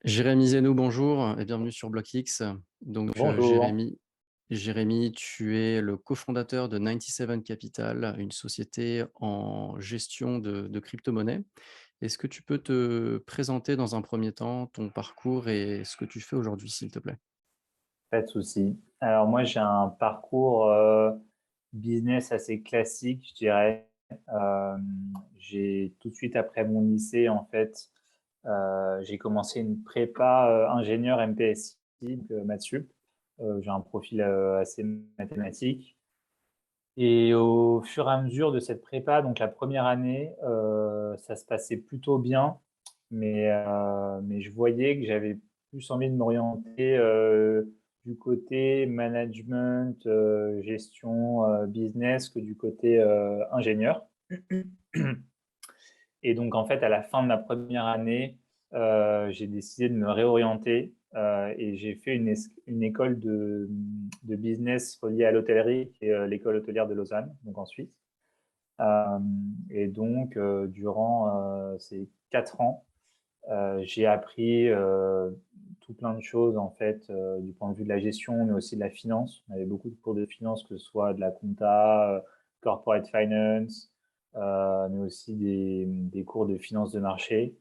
Jérémy Zeno, bonjour et bienvenue sur BlockX. Bonjour. Jérémy, tu es le cofondateur de 97 Capital, une société en gestion de crypto-monnaies. Est-ce que tu peux te présenter dans un premier temps ton parcours et ce que tu fais aujourd'hui, s'il te plaît? Pas de souci. Alors moi, j'ai un parcours business assez classique, je dirais. Euh, j'ai tout de suite après mon lycée, en fait, j'ai commencé une prépa ingénieur MPSI, donc, maths sup. J'ai un profil assez mathématique. Et au fur et à mesure de cette prépa, donc la première année, ça se passait plutôt bien, mais je voyais que j'avais plus envie de m'orienter du côté management, gestion, business que du côté ingénieur. Et donc, en fait, à la fin de ma première année, j'ai décidé de me réorienter et j'ai fait une école de business reliée à l'hôtellerie, qui est l'école hôtelière de Lausanne, donc en Suisse. Euh, et donc, durant ces 4 ans, j'ai appris tout plein de choses, en fait, du point de vue de la gestion, mais aussi de la finance. On avait beaucoup de cours de finance, que ce soit de la compta, corporate finance, mais aussi des cours de finance de marché.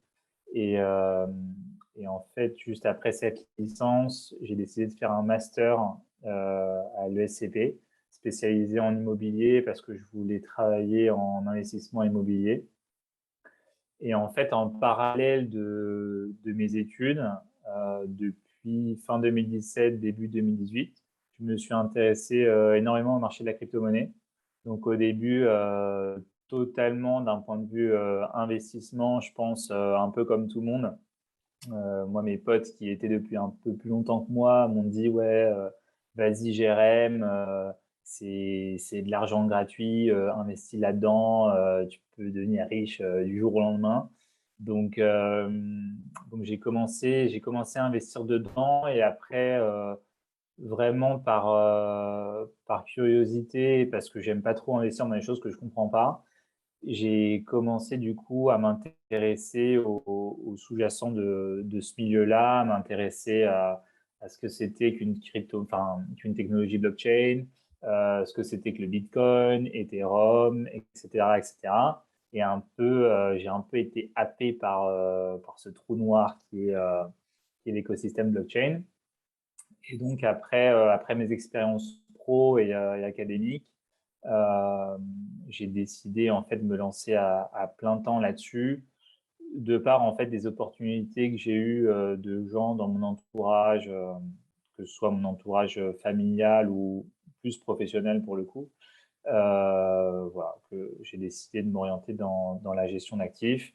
Et, euh, et en fait, juste après cette licence, j'ai décidé de faire un master à l'ESCP, spécialisé en immobilier, parce que je voulais travailler en investissement immobilier. Et en fait, en parallèle de mes études, depuis fin 2017, début 2018, je me suis intéressé énormément au marché de la crypto-monnaie. Donc au début, totalement d'un point de vue investissement, je pense un peu comme tout le monde. Moi, mes potes qui étaient depuis un peu plus longtemps que moi m'ont dit, ouais, vas-y, Jérém, c'est de l'argent gratuit, investis là-dedans, tu peux devenir riche du jour au lendemain. Donc, euh, donc j'ai commencé à investir dedans et après, vraiment par curiosité, parce que j'aime pas trop investir dans des choses que je comprends pas, j'ai commencé du coup à m'intéresser au sous-jacent de ce milieu-là, à m'intéresser à ce que c'était qu'une crypto, enfin, qu'une technologie blockchain, ce que c'était que le Bitcoin, Ethereum, etc., etc. Et j'ai un peu été happé par ce trou noir qui est l'écosystème blockchain. Et donc après mes expériences pro et académiques, euh, j'ai décidé en fait de me lancer à plein temps là-dessus, de par en fait des opportunités que j'ai eues de gens dans mon entourage, que ce soit mon entourage familial ou plus professionnel pour le coup. Voilà, que j'ai décidé de m'orienter dans la gestion d'actifs.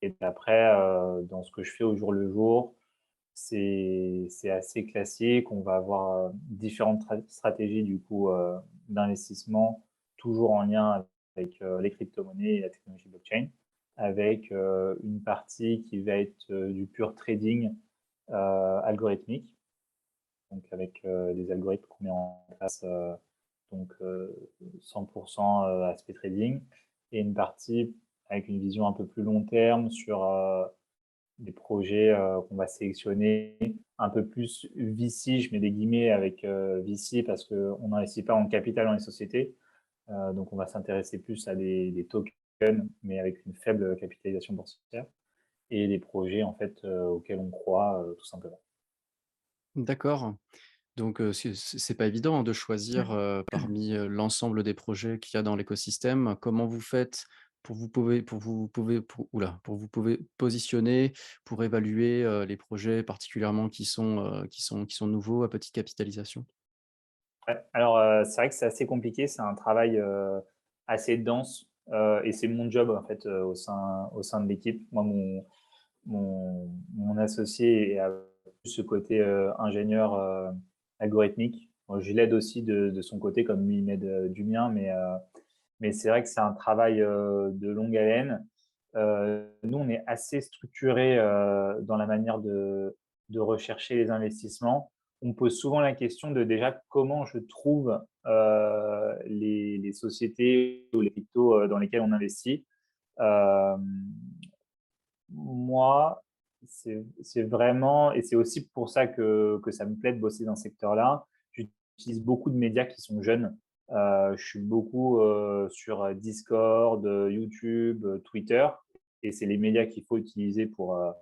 Et après, dans ce que je fais au jour le jour, c'est assez classique. On va avoir différentes stratégies du coup d'investissement, toujours en lien avec les crypto-monnaies et la technologie blockchain, avec une partie qui va être du pur trading algorithmique, donc avec des algorithmes qu'on met en place, donc 100% aspect trading, et une partie avec une vision un peu plus long terme sur des projets qu'on va sélectionner, un peu plus VC, je mets des guillemets avec VC parce qu'on n'investit pas en capital dans les sociétés. Donc, on va s'intéresser plus à des tokens, mais avec une faible capitalisation boursière, et des projets en fait auxquels on croit tout simplement. D'accord. C'est pas évident, hein, de choisir, parmi, l'ensemble des projets qu'il y a dans l'écosystème. Comment vous faites pour vous pouvez positionner, pour évaluer, les projets particulièrement qui sont nouveaux à petite capitalisation? Ouais. Alors, c'est vrai que c'est assez compliqué, c'est un travail assez dense et c'est mon job en fait au sein de l'équipe. Moi, mon associé a plus ce côté ingénieur algorithmique. Bon, je l'aide aussi de son côté, comme lui, il m'aide du mien, mais c'est vrai que c'est un travail de longue haleine. Nous, on est assez structuré dans la manière de rechercher les investissements. On pose souvent la question de déjà comment je trouve les sociétés ou les cryptos dans lesquelles on investit. Euh, Moi, c'est vraiment et c'est aussi pour ça que ça me plaît de bosser dans ce secteur-là. J'utilise beaucoup de médias qui sont jeunes. Je suis beaucoup, sur Discord, YouTube, Twitter et c'est les médias qu'il faut utiliser pour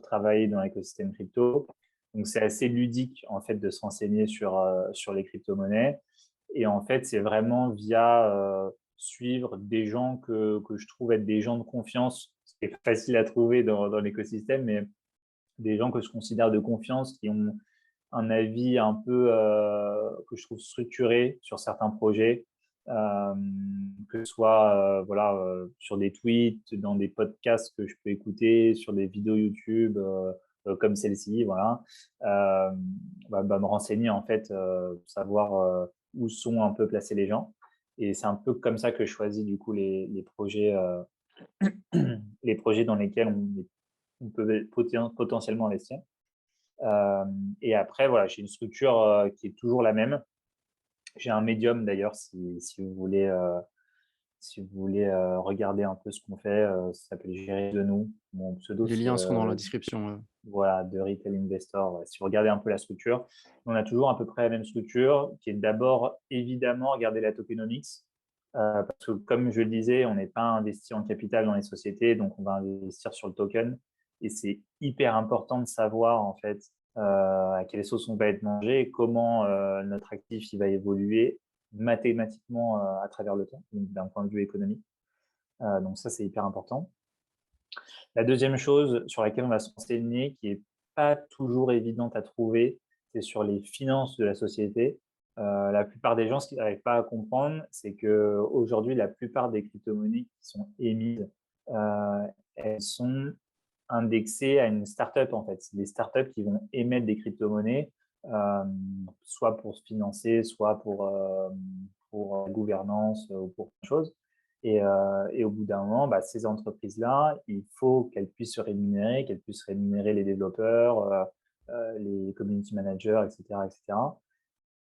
travailler dans l'écosystème crypto. Donc c'est assez ludique, en fait, de se renseigner sur les crypto-monnaies et en fait, c'est vraiment via, suivre des gens que je trouve être des gens de confiance. C'est facile à trouver dans l'écosystème, mais des gens que je considère de confiance, qui ont un avis un peu que je trouve structuré sur certains projets, que ce soit voilà, sur des tweets, dans des podcasts que je peux écouter, sur des vidéos YouTube comme celle-ci, voilà. Euh, me renseigner en fait, savoir où sont un peu placés les gens. Et c'est un peu comme ça que je choisis du coup les projets, les projets dans lesquels on peut potentiellement investir. Et après, voilà, j'ai une structure qui est toujours la même. J'ai un médium d'ailleurs, si vous voulez, regarder un peu ce qu'on fait, ça s'appelle Gérer de nous. Mon pseudo, Les c'est liens seront dans la description, voilà, de Retail Investor. Ouais. Si vous regardez un peu la structure, on a toujours à peu près la même structure, qui est d'abord évidemment regarder la tokenomics, parce que comme je le disais, on n'est pas investi en capital dans les sociétés, donc on va investir sur le token. Et c'est hyper important de savoir en fait à quelle sauce on va être mangé et comment notre actif il va évoluer mathématiquement à travers le temps, d'un point de vue économique. Donc ça, c'est hyper important. La deuxième chose sur laquelle on va se renseigner, qui n'est pas toujours évidente à trouver, c'est sur les finances de la société. La plupart des gens, ce qu'ils n'arrivent pas à comprendre, c'est qu'aujourd'hui, la plupart des crypto-monnaies qui sont émises, elles sont indexées à une startup en fait. C'est des startups qui vont émettre des crypto-monnaies, soit pour se financer, soit pour la gouvernance ou pour autre chose. Et au bout d'un moment, ces entreprises-là, il faut qu'elles puissent se rémunérer, qu'elles puissent rémunérer les développeurs, les community managers, etc., etc.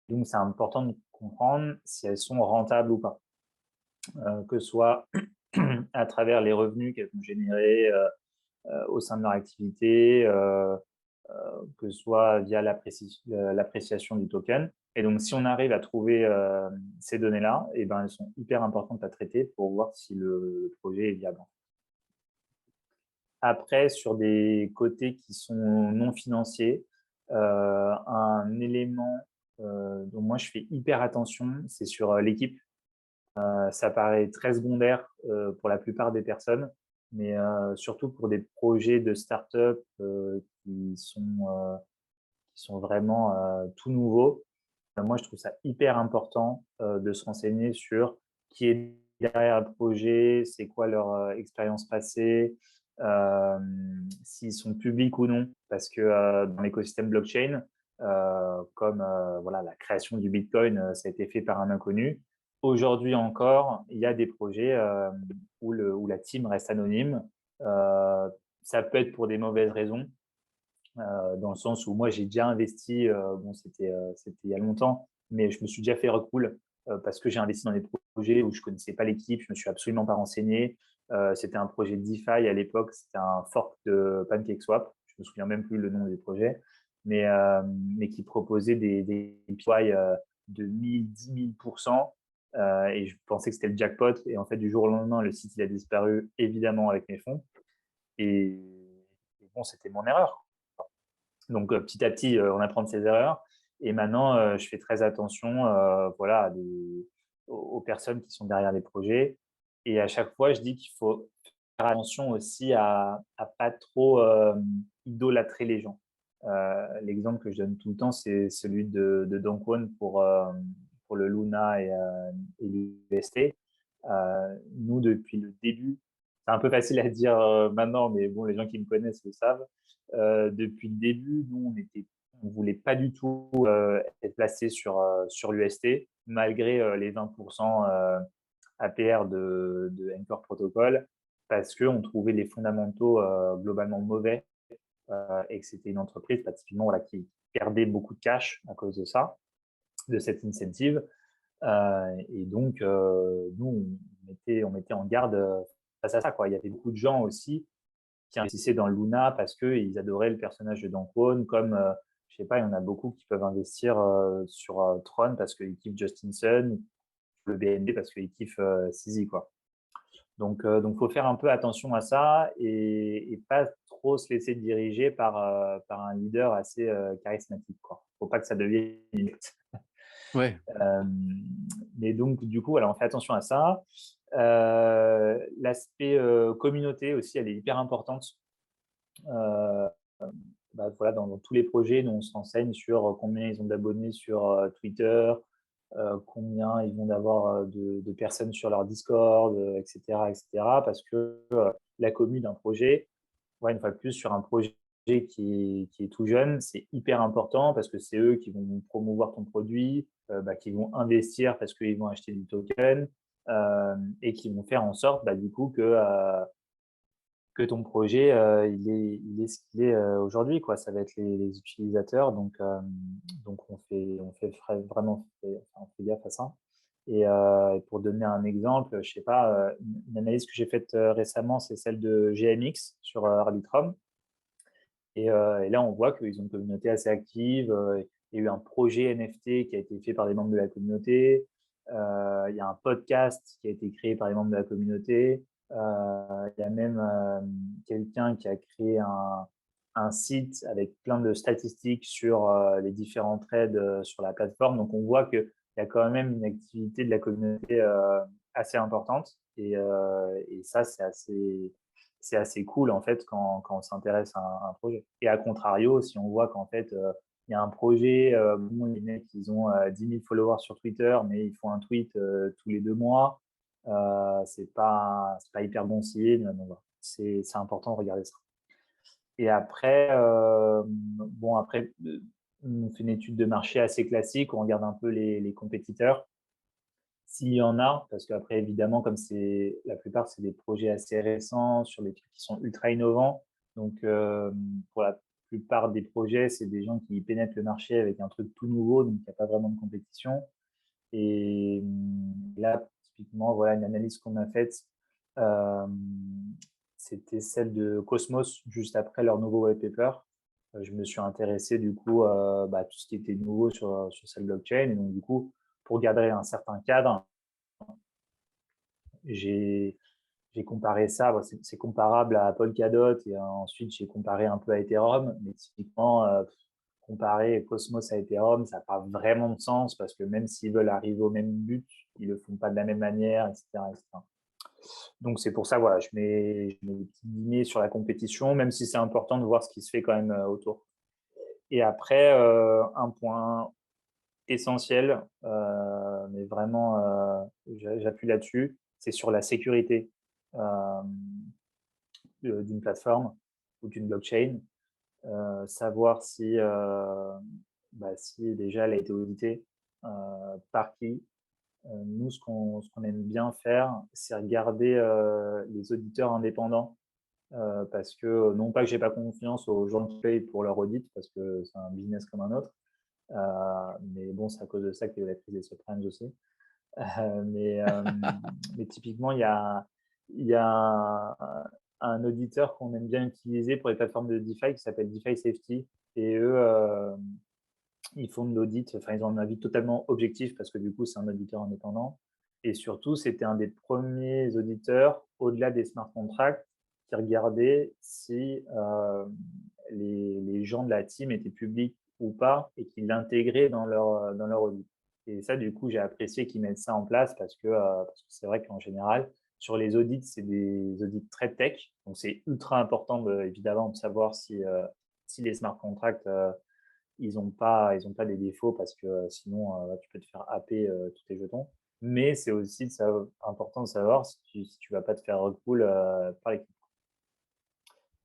Donc, c'est important de comprendre si elles sont rentables ou pas, que ce soit à travers les revenus qu'elles vont générer au sein de leur activité, que ce soit via l'appréciation du token. Et donc, si on arrive à trouver ces données-là, eh ben, elles sont hyper importantes à traiter pour voir si le projet est viable. Après, sur des côtés qui sont non financiers, un élément dont moi je fais hyper attention, c'est sur l'équipe. Ça paraît très secondaire pour la plupart des personnes, mais surtout pour des projets de start-up qui sont vraiment tout nouveaux. Moi, je trouve ça hyper important de se renseigner sur qui est derrière le projet, c'est quoi leur expérience passée, s'ils sont publics ou non, parce que dans l'écosystème blockchain, comme voilà, la création du Bitcoin, ça a été fait par un inconnu. Aujourd'hui encore, il y a des projets où la team reste anonyme. Euh, Ça peut être pour des mauvaises raisons, dans le sens où moi j'ai déjà investi, bon c'était il y a longtemps, mais je me suis déjà fait recool parce que j'ai investi dans des projets où je connaissais pas l'équipe, je me suis absolument pas renseigné. C'était un projet de DeFi à l'époque, c'était un fork de PancakeSwap, je me souviens même plus le nom du projet, mais qui proposait des PY de 1000, 10 000%. Et je pensais que c'était le jackpot. Et en fait, du jour au lendemain, le site il a disparu, évidemment, avec mes fonds. Et bon, c'était mon erreur. Donc, petit à petit, on apprend de ses erreurs. Et maintenant, je fais très attention voilà, aux personnes qui sont derrière les projets. Et à chaque fois, je dis qu'il faut faire attention aussi à pas trop idolâtrer les gens. L'exemple que je donne tout le temps, c'est celui de Dongkwon pour le Luna et l'UST. Nous, depuis le début, c'est un peu facile à dire maintenant, mais bon, les gens qui me connaissent le savent. Depuis le début, nous, on voulait pas du tout être placé sur l'UST, malgré les 20% APR de Anchor Protocol, parce qu'on trouvait les fondamentaux globalement mauvais et que c'était une entreprise typiquement voilà, qui perdait beaucoup de cash à cause de ça, de cette incentive. Et donc, nous, on mettait en garde face à ça. Quoi. Il y avait beaucoup de gens aussi qui investissaient dans Luna parce qu'ils adoraient le personnage de Dan Kwon, comme, je sais pas, il y en a beaucoup qui peuvent investir, sur, Tron parce qu'ils kiffent Justin Sun, le BNB parce qu'ils kiffent, CZ, quoi. Donc faut faire un peu attention à ça et pas trop se laisser diriger par un leader assez, charismatique, quoi. Faut pas que ça devienne une secte. Ouais, Mais donc du coup, voilà, on fait attention à ça. L'aspect, communauté aussi, elle est hyper importante. Heu, Bah, voilà, dans tous les projets, nous, on se renseigne sur, combien ils ont d'abonnés sur, Twitter, combien ils vont d'avoir, de personnes sur leur Discord, et cetera. Parce que, la commu d'un projet, ouais, une fois de plus, sur un projet qui est tout jeune, c'est hyper important parce que c'est eux qui vont promouvoir ton produit, bah, qui vont investir parce qu'ils vont acheter du token, et qui vont faire en sorte, bah, du coup, que ton projet, il est ce qu'il est, aujourd'hui, quoi. Ça va être les utilisateurs, donc on fait vraiment on fait gaffe à ça. Et pour donner un exemple, je sais pas, une analyse que j'ai faite, récemment, c'est celle de GMX sur, Arbitrum. Et là, on voit qu'ils ont une communauté assez active, il y a eu un projet NFT qui a été fait par des membres de la communauté, il y a un podcast qui a été créé par les membres de la communauté, il y a même, quelqu'un qui a créé un site avec plein de statistiques sur, les différents trades, sur la plateforme. Donc on voit qu'il y a quand même une activité de la communauté, assez importante et ça, c'est assez cool en fait quand on s'intéresse à un projet. Et à contrario, si on voit qu'en fait, il y a un projet, bon, les mecs, ils ont 10 000 followers sur Twitter, mais ils font un tweet tous les 2 mois, c'est pas hyper bon signe. Donc voilà, c'est important de regarder ça. Et après, bon, après, on fait une étude de marché assez classique, on regarde un peu les compétiteurs. S'il y en a, parce qu'après, évidemment, comme c'est la plupart, c'est des projets assez récents sur des trucs qui sont ultra innovants. Donc, pour la plupart des projets, c'est des gens qui pénètrent le marché avec un truc tout nouveau, donc il n'y a pas vraiment de compétition. Et là, typiquement, voilà une analyse qu'on a faite, c'était celle de Cosmos juste après leur nouveau white paper. Je me suis intéressé du coup, bah, à tout ce qui était nouveau sur cette blockchain. Et donc, du coup, pour garder un certain cadre, j'ai j'ai comparé ça, bah, c'est comparable à Polkadot et ensuite j'ai comparé un peu à Ethereum, mais typiquement, comparer Cosmos à Ethereum, ça n'a pas vraiment de sens parce que même s'ils veulent arriver au même but, ils le font pas de la même manière, etc., etc. Donc c'est pour ça, voilà, je mets des petits guillemets sur la compétition, même si c'est important de voir ce qui se fait quand même autour. Et après, un point essentiel, mais vraiment, j'appuie là-dessus, c'est sur la sécurité d'une plateforme ou d'une blockchain. Savoir si déjà elle a été auditée, par qui. Nous, ce qu'on aime bien faire, c'est regarder les auditeurs indépendants, parce que non pas que j'ai pas confiance aux gens qui payent pour leur audit, parce que c'est un business comme un autre, mais bon, c'est à cause de ça qu'il y a eu la crise des subprimes aussi. Mais, mais typiquement, il y a un auditeur qu'on aime bien utiliser pour les plateformes de DeFi qui s'appelle DeFi Safety. Et eux, ils font de l'audit, enfin, ils ont un avis totalement objectif parce que du coup, c'est un auditeur indépendant. Et surtout, c'était un des premiers auditeurs, au-delà des smart contracts, qui regardait si les gens de la team étaient publics ou pas et qui l'intégraient dans leur audit. Et ça, du coup, j'ai apprécié qu'ils mettent ça en place parce que c'est vrai qu'en général, sur les audits, c'est des audits très tech. Donc, c'est ultra important, évidemment, de savoir si les smart contracts, ils ont pas des défauts parce que sinon, tu peux te faire happer tous tes jetons. Mais c'est aussi important de savoir si tu vas pas te faire recool par l'équipe.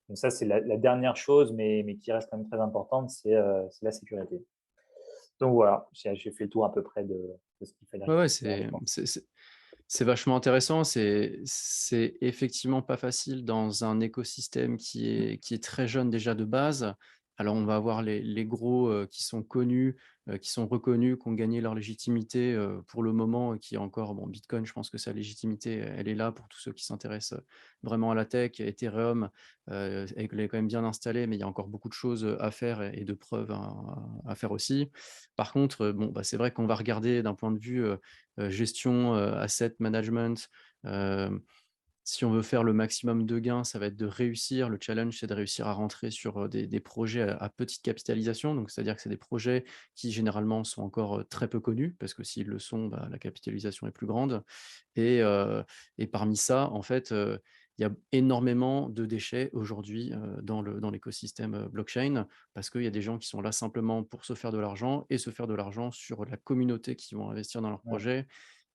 Donc ça, c'est la dernière chose, mais qui reste quand même très importante, c'est la sécurité. Donc voilà, j'ai fait le tour à peu près de ce qu'il fallait ouais, ouais, regarder, c'est quoi. c'est c'est c'est vachement intéressant. C'est effectivement pas facile dans un écosystème qui est très jeune déjà de base, Alors, on va avoir les gros, qui sont connus, qui sont reconnus, qui ont gagné leur légitimité, pour le moment, qui est encore bon, Bitcoin, je pense que sa légitimité, elle est là pour tous ceux qui s'intéressent, vraiment à la tech. Ethereum, elle est quand même bien installée, mais il y a encore beaucoup de choses, à faire et de preuves à faire aussi. Par contre, bon, bah, c'est vrai qu'on va regarder d'un point de vue, gestion, asset management, hem si on veut faire le maximum de gains, ça va être de réussir. Le challenge, c'est de réussir à rentrer sur, des projets à petite capitalisation. Donc c'est-à-dire que c'est des projets qui généralement sont encore, très peu connus parce que s'ils le sont, bah, la capitalisation est plus grande et heu et parmi ça, en fait, il y a énormément de déchets aujourd'hui, dans l'écosystème, blockchain parce qu'il y a des gens qui sont là simplement pour se faire de l'argent et se faire de l'argent sur la communauté qui vont investir dans leurs Ouais, projets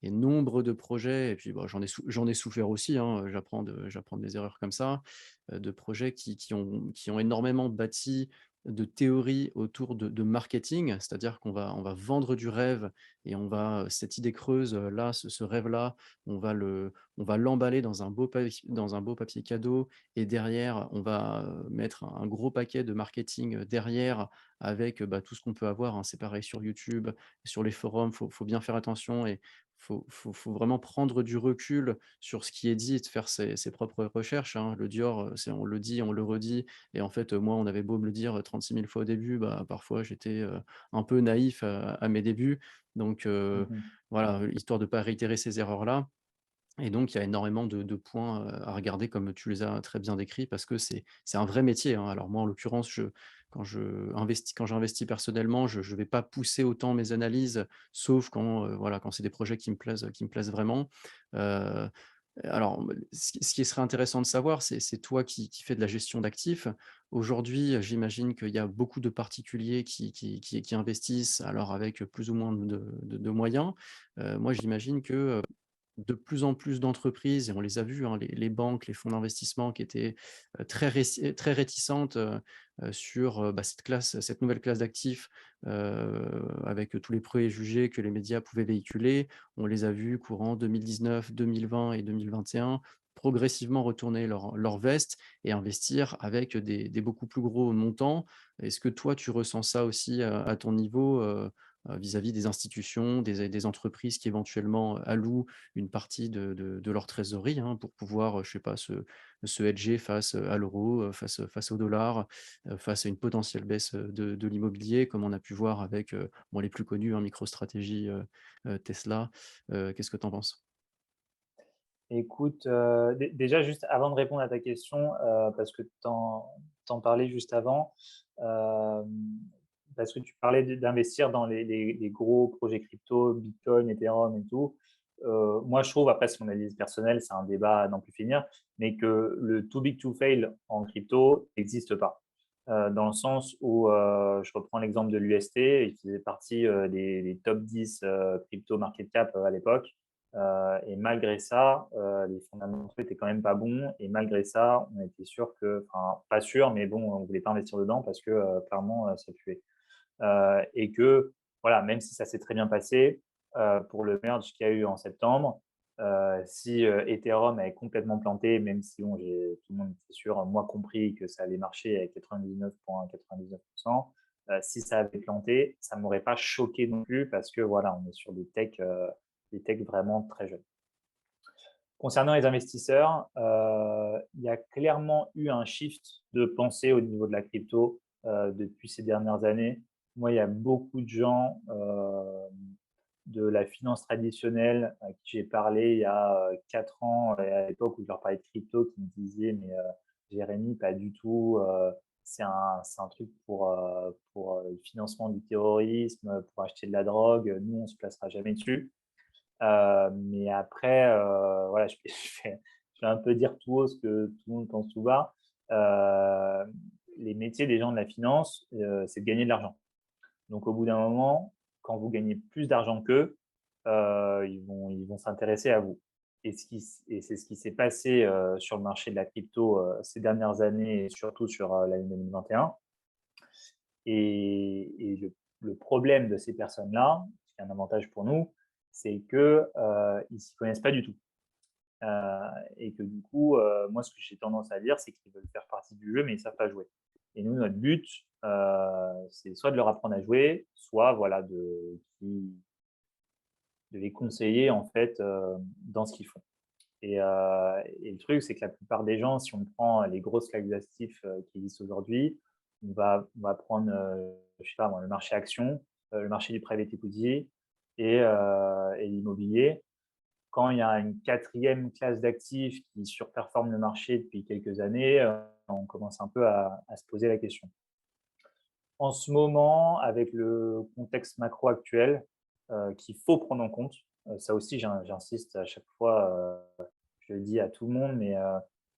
et nombre de projets et puis, bah, j'en ai souffert aussi, hein, j'apprends des erreurs comme ça, de projets qui ont énormément bâti de théories autour de marketing. C'est-à-dire qu'on va vendre du rêve et cette idée creuse, là, ce rêve-là, on va l'emballer dans un beau papier cadeau et derrière, on va, mettre un gros paquet de marketing, derrière avec, bah, tout ce qu'on peut avoir, hein. C'est pareil sur YouTube, sur les forums, faut bien faire attention et faut vraiment prendre du recul sur ce qui est dit et de faire ses propres recherches, hein. Le Dior, c'est on le dit, on le redit et en fait, moi, on avait beau me le dire, 36 000 fois au début, bah, parfois j'étais, un peu naïf à mes débuts. Donc mmh. voilà, histoire de ne pas réitérer ces erreurs-là et donc il y a énormément de points, à regarder comme tu les as très bien décrits parce que c'est un vrai métier, hein. Alors moi, en l'occurrence, quand j'investis personnellement, je ne vais pas pousser autant mes analyses, sauf quand, voilà, quand c'est des projets qui me plaisent vraiment. Heu, alors, ce qui serait intéressant de savoir, c'est toi qui fais de la gestion d'actifs. Aujourd'hui, j'imagine qu'il y a beaucoup de particuliers qui investissent, alors avec plus ou moins de moyens. Moi, j'imagine que, de plus en plus d'entreprises et on les a vues, hein, les banques, les fonds d'investissement qui étaient, très réticentes, sur, bah, cette nouvelle classe d'actifs, avec tous les préjugés que les médias pouvaient véhiculer. On les a vus courant 2019, 2020 et 2021 progressivement retourner leur veste et investir avec des beaucoup plus gros montants. Est-ce que toi, tu ressens ça aussi, à ton niveau, vis-à-vis des institutions, des entreprises qui éventuellement allouent une partie de leur trésorerie, hein, pour pouvoir, je sais pas, se hedger face, à l'euro, face au dollar, face à une potentielle baisse, de l'immobilier comme on a pu voir avec, bon les plus connus, hein, MicroStrategy, Tesla. Qu'est-ce que tu en penses? Écoute, déjà juste avant de répondre à ta question, parce que tu en parlais juste avant, hem, parce que tu parlais d'investir dans les gros projets crypto, Bitcoin, Ethereum et tout. Moi je trouve, après c'est mon analyse personnelle, c'est un débat à n'en plus finir, mais que le too big to fail en crypto n'existe pas. Dans le sens où, je reprends l'exemple de l'UST, il faisait partie, des top 10, crypto market cap, à l'époque. Et malgré ça, les fondamentaux étaient quand même pas bons et malgré ça, on était sûr que enfin, pas sûr, mais bon, on voulait pas investir dedans parce que, clairement, ça puait. Et que voilà, même si ça s'est très bien passé, pour le merge qu'il y a eu en septembre, si, Ethereum avait complètement planté, même si bon, tout le monde était sûr, moi compris, que ça allait marcher avec 99,99 %, si ça avait planté, ça m'aurait pas choqué non plus parce que voilà, on est sur des techs vraiment très jeunes. Concernant les investisseurs, il y a clairement eu un shift de pensée au niveau de la crypto, depuis ces dernières années. Moi, il y a beaucoup de gens, de la finance traditionnelle à qui j'ai parlé il y a, 4 ans et à l'époque où je leur parlais de crypto qui me disaient: «Mais, Jérémy, pas du tout, c'est un truc pour, le financement du terrorisme, pour acheter de la drogue, nous on se placera jamais dessus». Mais après, voilà, je vais un peu dire tout haut ce que tout le monde pense tout bas. Les métiers des gens de la finance, c'est de gagner de l'argent. Donc au bout d'un moment, quand vous gagnez plus d'argent qu'eux, ils vont s'intéresser à vous. Et c'est ce qui s'est passé, sur le marché de la crypto, ces dernières années et surtout sur, l'année 2021. Et le problème de ces personnes-là, qui est un avantage pour nous, c'est que, ils s'y connaissent pas du tout. Heu et que du coup, moi ce que j'ai tendance à dire, c'est qu'ils veulent faire partie du jeu, mais ils savent pas jouer. Et nous, notre but, C'est soit de leur apprendre à jouer, soit voilà de les conseiller en fait, dans ce qu'ils font. Et le truc, c'est que la plupart des gens, si on prend les grosses classes d'actifs, qui existent aujourd'hui, on va prendre, je sais pas moi, le marché action, le marché du private equity et l'immobilier. Quand il y a une quatrième classe d'actifs qui surperforme le marché depuis quelques années, on commence un peu à se poser la question. En ce moment, avec le contexte macro actuel, qu'il faut prendre en compte, ça aussi j'insiste à chaque fois, je le dis à tout le monde, mais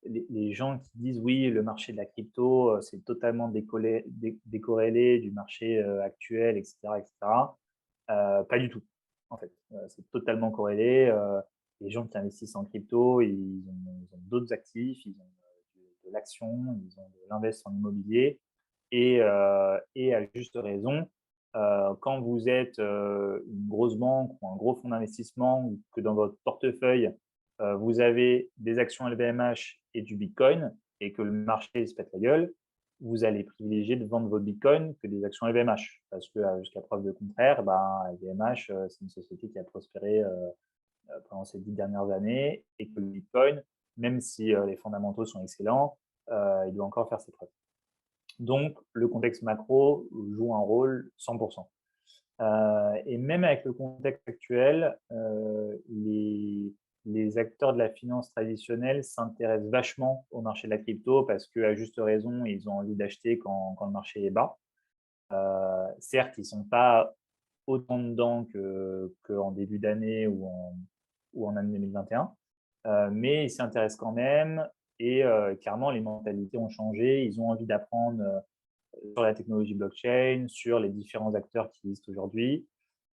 les gens qui disent: «Oui, le marché de la crypto, c'est totalement décorrélé du marché, actuel» et cetera. Pas du tout, en fait. C'est totalement corrélé, les gens qui investissent en crypto, ils ont d'autres actifs, ils ont, de l'action, ils ont de l'invest en immobilier et à juste raison, quand vous êtes, une grosse banque ou un gros fonds d'investissement ou que dans votre portefeuille, vous avez des actions LVMH et du bitcoin et que le marché se pète la gueule, vous allez privilégier de vendre vos bitcoins que des actions LVMH. Parce que, jusqu'à preuve de contraire, ben, LVMH, c'est une société qui a prospéré, pendant ces 10 dernières années et que le bitcoin, même si, les fondamentaux sont excellents, il doit encore faire ses preuves. Donc, le contexte macro joue un rôle 100%. Et même avec le contexte actuel, les acteurs de la finance traditionnelle s'intéressent vachement au marché de la crypto parce qu'à juste raison, ils ont envie d'acheter quand le marché est bas. Certes, ils ne sont pas autant dedans qu'en début d'année ou en année 2021, mais ils s'intéressent quand même et clairement, les mentalités ont changé. Ils ont envie d'apprendre sur la technologie blockchain, sur les différents acteurs qui existent aujourd'hui.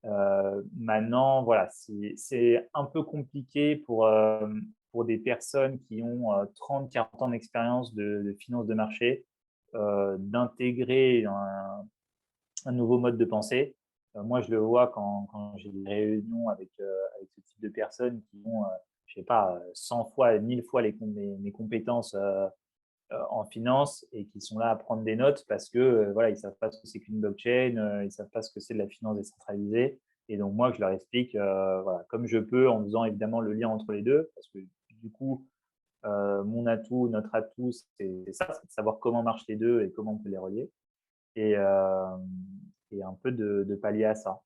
Maintenant, voilà, c'est un peu compliqué pour des personnes qui ont 30-40 ans d'expérience de finance de marché, d'intégrer un nouveau mode de pensée. Moi, je le vois quand j'ai des réunions avec ce type de personnes qui ont, je sais pas, 100 fois, 1000 fois mes compétences en finance et qui sont là à prendre des notes parce que voilà, ils savent pas ce que c'est qu'une blockchain, ils savent pas ce que c'est de la finance décentralisée. Et donc moi, je leur explique voilà, comme je peux en faisant évidemment le lien entre les deux parce que du coup, mon atout, notre atout, c'est ça, c'est de savoir comment marchent les deux et comment on peut les relier et, et un peu de pallier à ça.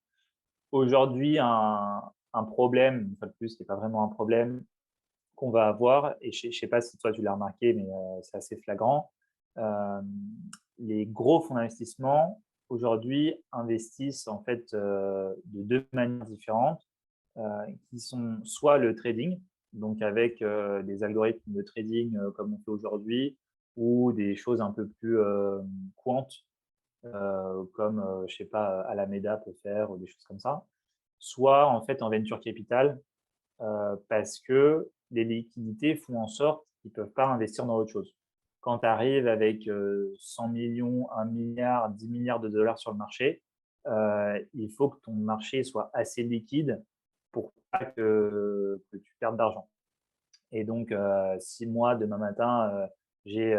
Aujourd'hui, un problème, une fois de plus, qui n'est pas vraiment un problème, qu'on va avoir, et je ne sais pas si toi tu l'as remarqué, mais c'est assez flagrant. Hem, les gros fonds d'investissement, aujourd'hui, investissent en fait, de 2 manières différentes, heu, qui sont soit le trading, donc avec, des algorithmes de trading, comme on fait aujourd'hui ou des choses un peu plus, quant, comme, je sais pas, Alameda peut faire ou des choses comme ça. Soit en fait en venture capital, parce que les liquidités font en sorte qu'ils ne peuvent pas investir dans autre chose. Quand tu arrives avec 100 millions, 1 milliard, 10 milliards de dollars sur le marché, il faut que ton marché soit assez liquide pour pas que tu perdes d'argent. Et donc, si moi, demain matin, j'ai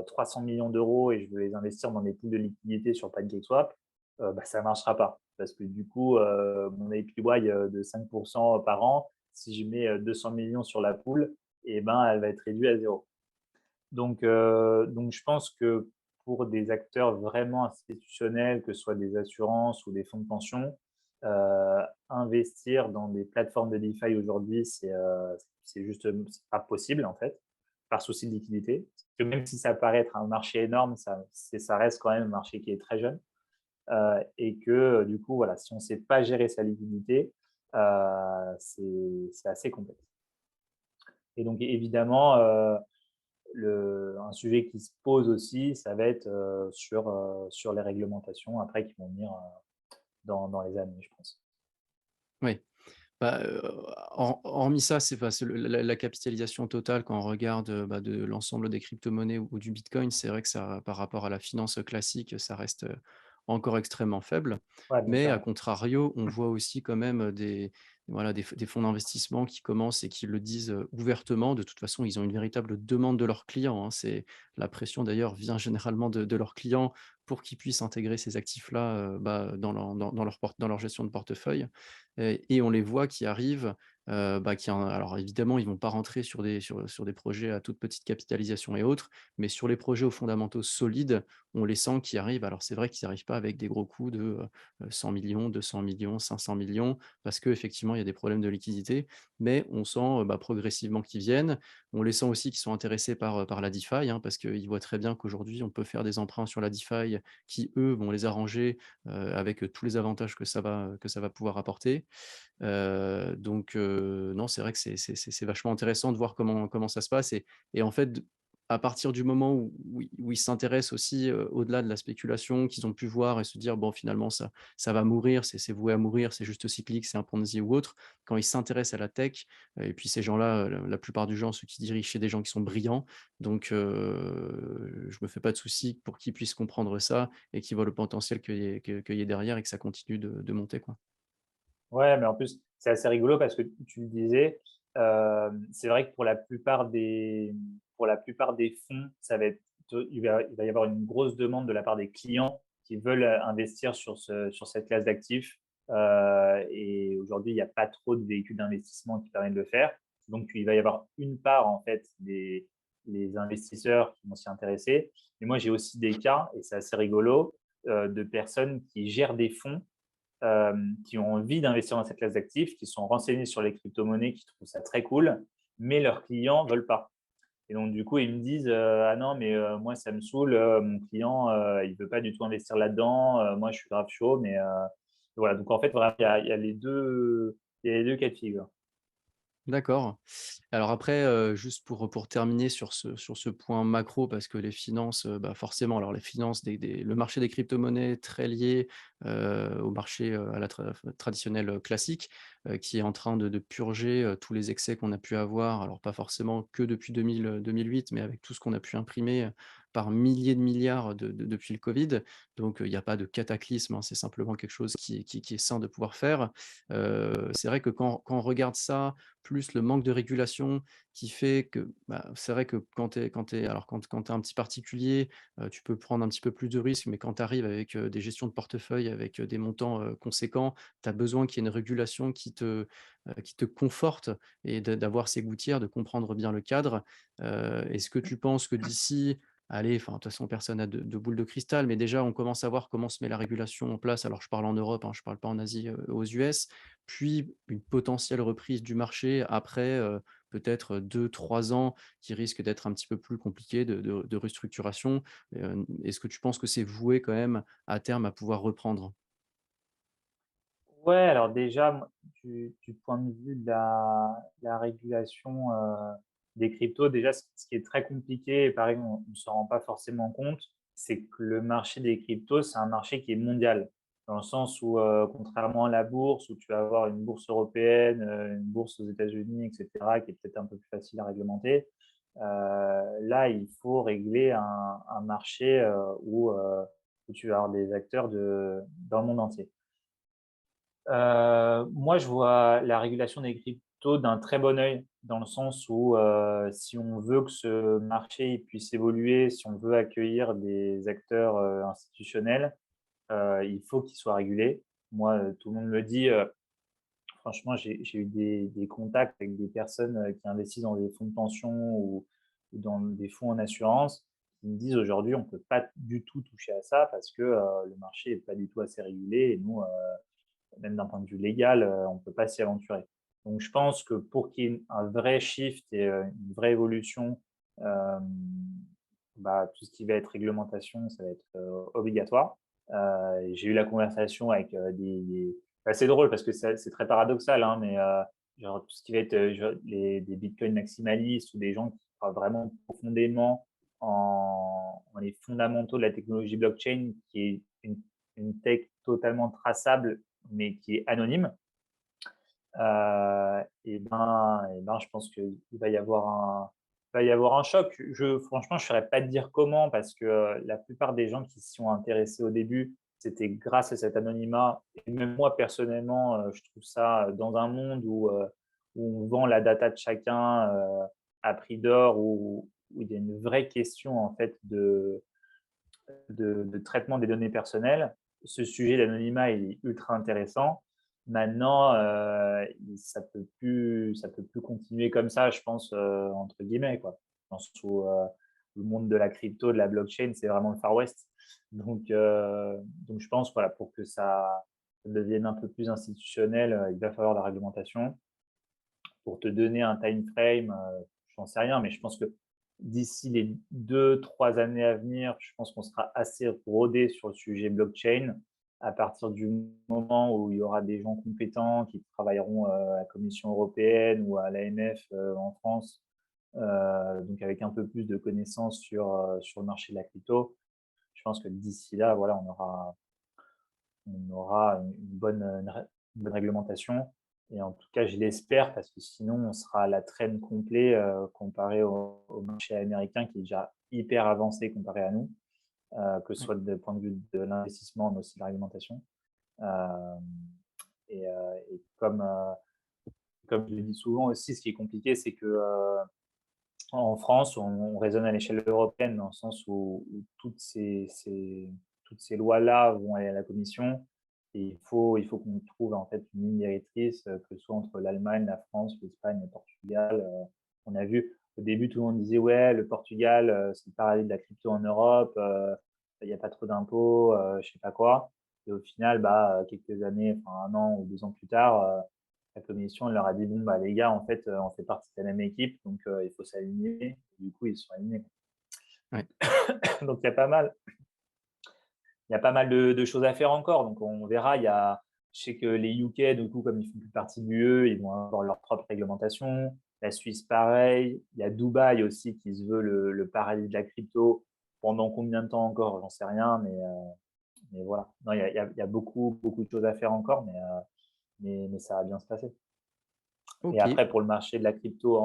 300 millions d'euros et je veux les investir dans des poules de liquidité sur PancakeSwap, bah, ça ne marchera pas. Parce que du coup, mon APY de 5% par an, si je mets 200 millions sur la poule, et ben, elle va être réduite à zéro. Donc je pense que pour des acteurs vraiment institutionnels, que ce soit des assurances ou des fonds de pension, investir dans des plateformes de DeFi aujourd'hui, c'est juste, c'est pas possible en fait, par souci de liquidité. Parce que même si ça paraît être un marché énorme, ça reste quand même un marché qui est très jeune, et que, du coup, voilà, si on ne sait pas gérer sa liquidité, c'est assez complexe. Et donc évidemment, un sujet qui se pose aussi, ça va être, sur les réglementations après qui vont venir, dans les années, je pense. Oui. Bah, hormis ça, c'est la capitalisation totale quand on regarde, bah, de l'ensemble des cryptomonnaies ou du bitcoin, c'est vrai que ça, par rapport à la finance classique, ça reste, encore extrêmement faible. Ouais, bien Mais sûr, à ouais. contrario, on voit aussi quand même, des fonds d'investissement qui commencent et qui le disent, ouvertement. De toute façon, ils ont une véritable demande de leurs clients, hein. C'est la pression d'ailleurs vient généralement de leurs clients pour qu'ils puissent intégrer ces actifs-là, dans leur gestion de portefeuille et on les voit qui arrivent, qui en alors évidemment, ils vont pas rentrer sur des projets à toute petite capitalisation et autres, mais sur les projets aux fondamentaux solides, on les sent qui arrivent. Alors c'est vrai qu'ils arrivent pas avec des gros coups de, 100 000 000, 200 000 000, 500 000 000 parce qu'effectivement, il y a des problèmes de liquidité, mais on sent, progressivement qu'ils viennent. On les sent aussi qu'ils sont intéressés par la DeFi, hein, parce qu'ils voient très bien qu'aujourd'hui, on peut faire des emprunts sur la DeFi qui, eux, vont les arranger, avec, tous les avantages que ça va pouvoir apporter. Non, c'est vrai que c'est vachement intéressant de voir comment ça se passe et en fait, à partir du moment où ils s'intéressent aussi, au-delà de la spéculation, qu'ils ont pu voir et se dire: «Bon, finalement, ça va mourir, c'est voué à mourir, c'est juste cyclique, c'est un Ponzi ou autre». Quand ils s'intéressent à la tech, et puis ces gens-là, la plupart du temps, ceux qui dirigent, c'est des gens qui sont brillants, donc je me fais pas de soucis pour qu'ils puissent comprendre ça et qu'ils voient le potentiel qu'il y ait derrière et que ça continue de monter, quoi. Ouais, mais en plus, c'est assez rigolo parce que tu le disais, c'est vrai que pour la plupart des fonds, ça va être il va y avoir une grosse demande de la part des clients qui veulent, investir sur cette classe d'actifs, et aujourd'hui, il y a pas trop de véhicules d'investissement qui permettent de le faire. Donc il va y avoir une part, en fait, des les investisseurs qui vont s'y intéresser. Et moi, j'ai aussi des cas, et c'est assez rigolo, de personnes qui gèrent des fonds qui ont envie d'investir dans cette classe d'actifs, qui sont renseignés sur les crypto-monnaies, qui trouvent ça très cool, mais leurs clients veulent pas. Et donc, du coup, ils me disent ah non, mais moi, ça me saoule, mon client, il veut pas du tout investir là-dedans. Moi, je suis grave chaud, mais voilà. Donc, en fait, vraiment, il y a les deux cas de figure. D'accord. Alors après, juste pour terminer sur ce point macro, parce que les finances, forcément, alors les finances le marché des cryptomonnaies très lié, au marché, à la traditionnel, classique, qui est en train de purger, tous les excès qu'on a pu avoir. Alors pas forcément que depuis 2008, mais avec tout ce qu'on a pu imprimer, par milliers de milliards depuis le covid. Donc, il y a pas de cataclysme, hein, c'est simplement quelque chose qui est sain de pouvoir faire. C'est vrai que quand on regarde ça, plus le manque de régulation qui fait que, c'est vrai que quand tu es un petit particulier, tu peux prendre un petit peu plus de risques, mais quand tu arrives avec, des gestions de portefeuille avec, des montants, conséquents, tu as besoin qu'il y ait une régulation qui te conforte et d'avoir ces gouttières, de comprendre bien le cadre. Est-ce que tu penses que d'ici, allez, enfin, de toute façon, personne n'a de boule de cristal, mais déjà, on commence à voir comment se met la régulation en place. Alors, je parle en Europe, hein, je parle pas en Asie, aux US, puis une potentielle reprise du marché après, peut-être 2-3 ans qui risquent d'être un petit peu plus compliqués de restructuration. Est-ce que tu penses que c'est voué quand même à terme à pouvoir reprendre? Ouais, alors déjà, moi, du point de vue de la régulation, des cryptos, déjà, ce qui est très compliqué et pareil, on ne s'en rend pas forcément compte, c'est que le marché des cryptos, c'est un marché qui est mondial. Dans le sens où, contrairement à la bourse, où tu vas avoir une bourse européenne, une bourse aux États-Unis et cetera, qui est peut-être un peu plus facile à réglementer, là, il faut régler un marché, où tu vas avoir des acteurs dans le monde entier. Moi, je vois la régulation des cryptos d'un très bon œil, dans le sens où, si on veut que ce marché il puisse évoluer, si on veut accueillir des acteurs, institutionnels, il faut qu'il soit régulé. Moi, tout le monde me dit, franchement, j'ai eu des contacts avec des personnes, qui investissent dans des fonds de pension ou dans des fonds en assurance, qui me disent: «Aujourd'hui, on ne peut pas du tout toucher à ça parce que, le marché est pas du tout assez régulé et nous, même d'un point de vue légal, on ne peut pas s'y aventurer». Donc je pense que pour qu'il y ait un vrai shift et une vraie évolution, hem, tout ce qui va être réglementation, ça va être, obligatoire. Et j'ai eu la conversation avec, c'est drôle parce que c'est très paradoxal, hein, mais genre tout ce qui va être, genre des bitcoins maximalistes ou des gens qui croient vraiment profondément en les fondamentaux de la technologie blockchain qui est une tech totalement traçable mais qui est anonyme, et ben, je pense qu'il va y avoir un choc. Franchement, je ne saurais pas te dire comment parce que, la plupart des gens qui s'y sont intéressés au début, c'était grâce à cet anonymat et même moi personnellement, je trouve ça, dans un monde où on vend la data de chacun, à prix d'or, où il y a une vraie question en fait de traitement des données personnelles. Ce sujet d'anonymat est ultra intéressant. Maintenant, ça peut plus continuer comme ça, je pense, entre guillemets, quoi. Dans le sens où, le monde de la crypto, de la blockchain, c'est vraiment le Far West. Donc je pense, voilà, pour que ça devienne un peu plus institutionnel, il va falloir la réglementation. Pour te donner un time frame, j'en sais rien, mais je pense que d'ici les 2 3 années à venir, je pense qu'on sera assez rodé sur le sujet blockchain. À partir du moment où il y aura des gens compétents qui travailleront, à la Commission européenne ou à l'AMF, en France, donc avec un peu plus de connaissances sur le marché de la crypto. Je pense que d'ici là, voilà, on aura une bonne réglementation et en tout cas, je l'espère parce que sinon on sera à la traîne complet, comparé au marché américain qui est déjà hyper avancé comparé à nous, que ce Ouais. soit du point de vue de l'investissement, mais aussi de la réglementation. Hem et comme je le dis souvent aussi, ce qui est compliqué, c'est que, en France, on raisonne à l'échelle européenne dans le sens où toutes ces lois-là vont aller à la commission et il faut qu'on trouve en fait une ligne directrice, que ce soit entre l'Allemagne, la France, l'Espagne, le Portugal. On a vu au début, tout le monde disait: «Ouais, le Portugal, c'est le paradis de la crypto en Europe, il y a pas trop d'impôts, je sais pas quoi» et au final, bah, quelques années, enfin 1 an ou 2 ans plus tard, la commission, elle leur a dit: «Bon, bah, les gars, en fait, on fait partie de la même équipe, donc il faut s'aligner». Du coup, ils se sont alignés. Ouais. Donc il y a pas mal de choses à faire encore, donc on verra. Je sais que les UK, du coup, comme ils font plus partie de l'UE, ils vont avoir leur propre réglementation. La Suisse, pareil. Il y a Dubaï aussi qui se veut le paradis de la crypto. Pendant combien de temps encore? J'en sais rien, mais voilà. Non, il y a beaucoup, beaucoup de choses à faire encore, mais ça va bien se passer. Et OK. après, pour le marché de la crypto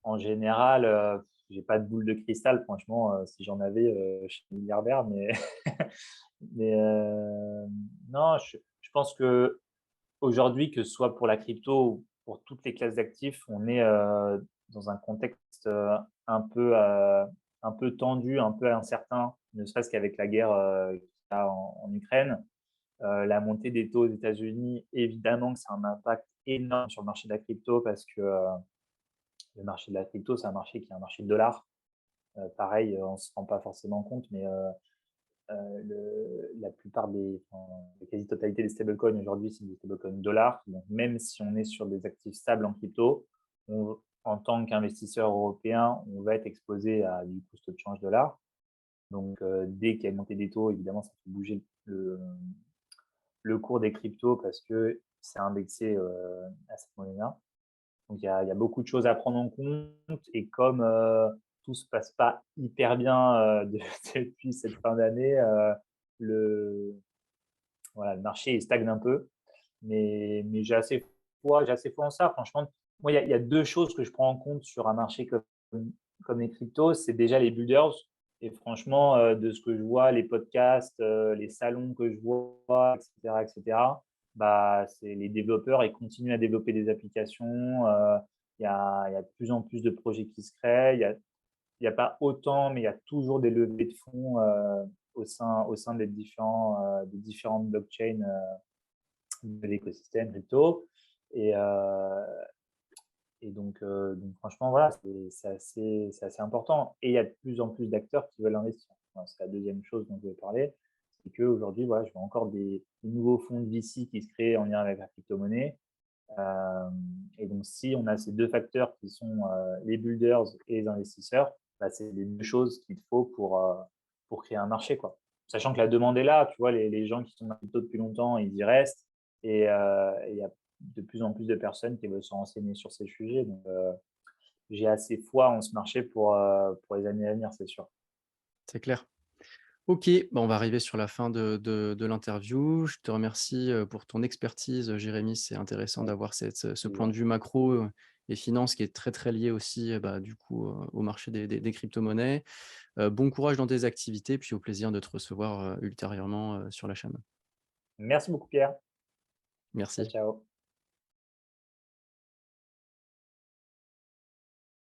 en général, j'ai pas de boule de cristal franchement, si j'en avais, je serais milliardaire, mais mais non, je pense qu'aujourd'hui, que ce soit pour la crypto ou pour toutes les classes d'actifs, on est, dans un contexte, un peu tendu, un peu incertain, ne serait-ce qu'avec la guerre, qu'il y a en Ukraine. La montée des taux aux États-Unis, évidemment que ça a un impact énorme sur le marché de la crypto parce que, le marché de la crypto, c'est un marché qui est un marché de dollars. Pareil, on ne se rend pas forcément compte, mais la plupart la quasi-totalité des stablecoins aujourd'hui, c'est des stablecoins dollars. Donc, même si on est sur des actifs stables en crypto, en tant qu'investisseur européen, on va être exposé à du coût de change dollar. Donc, dès qu'il y a une montée des taux, évidemment, ça fait bouger le cours des cryptos parce que c'est indexé à cette monnaie-là. Donc il y a beaucoup de choses à prendre en compte et comme, tout se passe pas hyper bien, de depuis cette fin d'année, le voilà, le marché il stagne un peu. Mais j'ai assez foi en ça. Franchement, moi, il y a 2 choses que je prends en compte sur un marché comme les cryptos. C'est déjà les builders et franchement, de ce que je vois, les podcasts, les salons que je vois et cetera, bah, c'est les développeurs, ils continuent à développer des applications, il y a de plus en plus de projets qui se créent. Il y a pas autant, mais il y a toujours des levées de fonds, au sein des différentes blockchains, de l'écosystème crypto et heu donc franchement, voilà, c'est assez important et il y a de plus en plus d'acteurs qui veulent investir. Voilà, c'est la deuxième chose dont je voulais parler, c'est qu'aujourd'hui, voilà, je vois encore des nouveaux fonds de VC qui se créent en lien avec la crypto-monnaie, et donc si on a ces 2 facteurs qui sont, les builders et les investisseurs, bah, c'est les 2 choses qu'il faut pour créer un marché, quoi. Sachant que la demande est là, tu vois? Les gens qui sont dans la crypto depuis longtemps, ils y restent et il y a de plus en plus de personnes qui veulent se renseigner sur ces sujets. Donc, j'ai assez foi en ce marché pour les années à venir, c'est sûr. C'est clair. OK, bah, on va arriver sur la fin de l'interview. Je te remercie, pour ton expertise, Jérémy. C'est intéressant Avec d'avoir ce point plaisir. de vue macro, et finance qui est très, très lié aussi, bah, du coup, au marché des cryptomonnaies. Bon courage dans tes activités, puis au plaisir de te recevoir, ultérieurement, sur la chaîne. Merci beaucoup Pierre. Ciao, Merci. ciao.